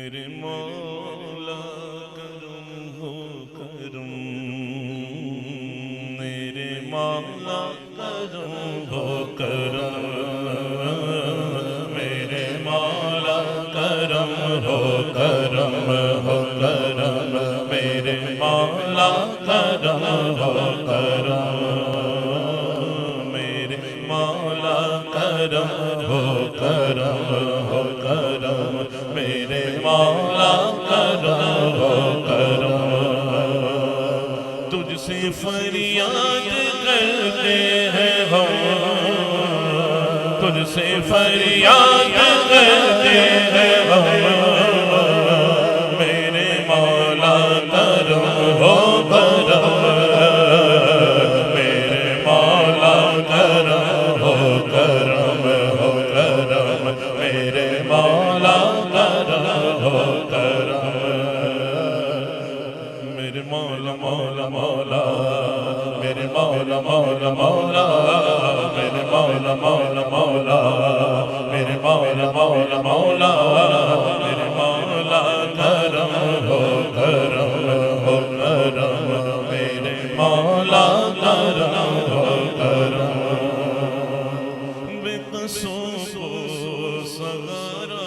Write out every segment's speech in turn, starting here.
मेरे मौला करम हो करम, मेरे मौला करम हो करम, मेरे मौला करम हो करम हो करम, मेरे मौला करम हो करम, मेरे मौला करम हो करम हो करम, मेरे मौला करम हो करम। तुझसे फरियाद करते हैं हम, तुझसे फरियाद करते हैं हम, मेरे मौला करम हो करम, मेरे मौला करम हो करम हो करम, मेरे मौला करम हो करम, मेरे मौला मौला मौला, मेरे मौला मौला मौला, मेरे मौला मौला मौला, मेरे मौला मौला मौला, मेरे मौला करम हो करम हो करम, मेरे मौला करम हो करम। बेकसों को सहारा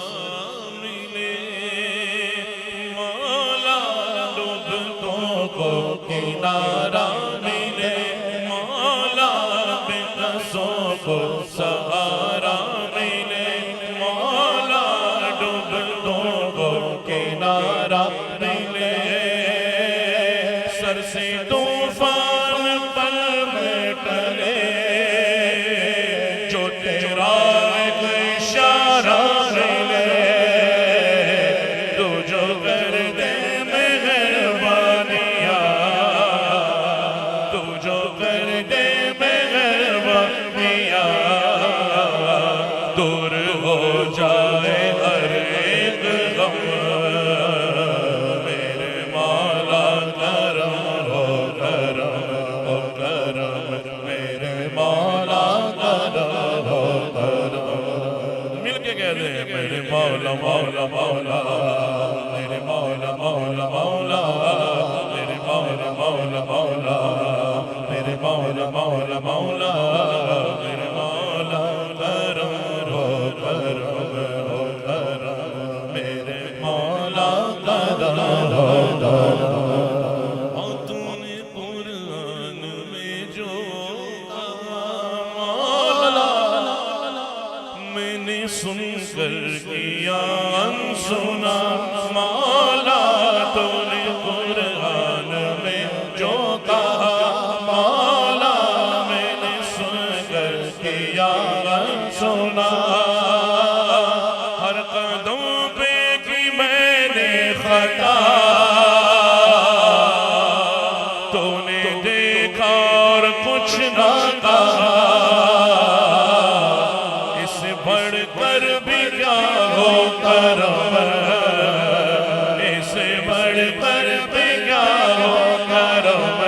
मिले मौला, डूबतों को किनारा मिले मौला, बेकसों को सहारा मिले मौला, डूबतों को किनारा मिले, सर से तूफान पल में टले, जो तेरा एक इशारा मिले, तू जो कर दे मेहरबानियाँ, तू जो कर दे मेहरबानियाँ, दूर हो जाए हर एक गम, मेरे मौला करम हो करम हो करम, मेरे मौला करम हो करम। मिलके कहते हैं मेरे मौला मौला मौला, मेरे मौला मौला मौला, मेरे मौला मौला मौला, मेरे मौला मौला मौला, मेरे मौला करम हो करम हो करम, मेरे मौला करम हो करम। और तूने कुरान में जो कहा मौला, मैंने सुनकर किया अनसुना मौला, तूने कुरान में जो कहा मौला, मैंने सुनकर किया अनसुना, हर कदम पे की मैंने खता, तूने देखा और कुछ ना कहा, इससे बढ़कर भी क्या हो करम, इससे बढ़कर भी क्या हो करम,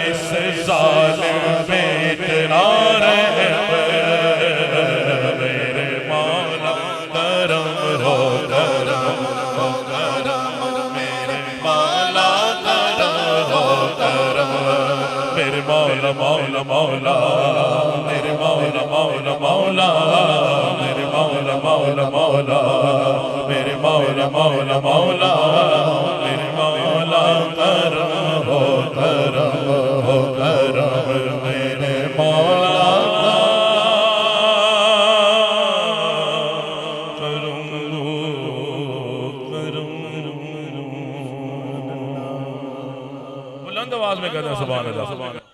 इससे ज़ालिम पे इतना रहम, मेरे मौला करम हो करम हो करम, मेरे मौला करम हो करम, मेरे मौला मौला मौला, मेरे मौला मौला मौला, मेरे मौला मौला मौला, मेरे मौला मौला मौला, मेरे मौला करम हो करम हो करम, मेरे मौला करम हो करम। बुलंद आवाज में कहते हैं सुभान अल्लाह।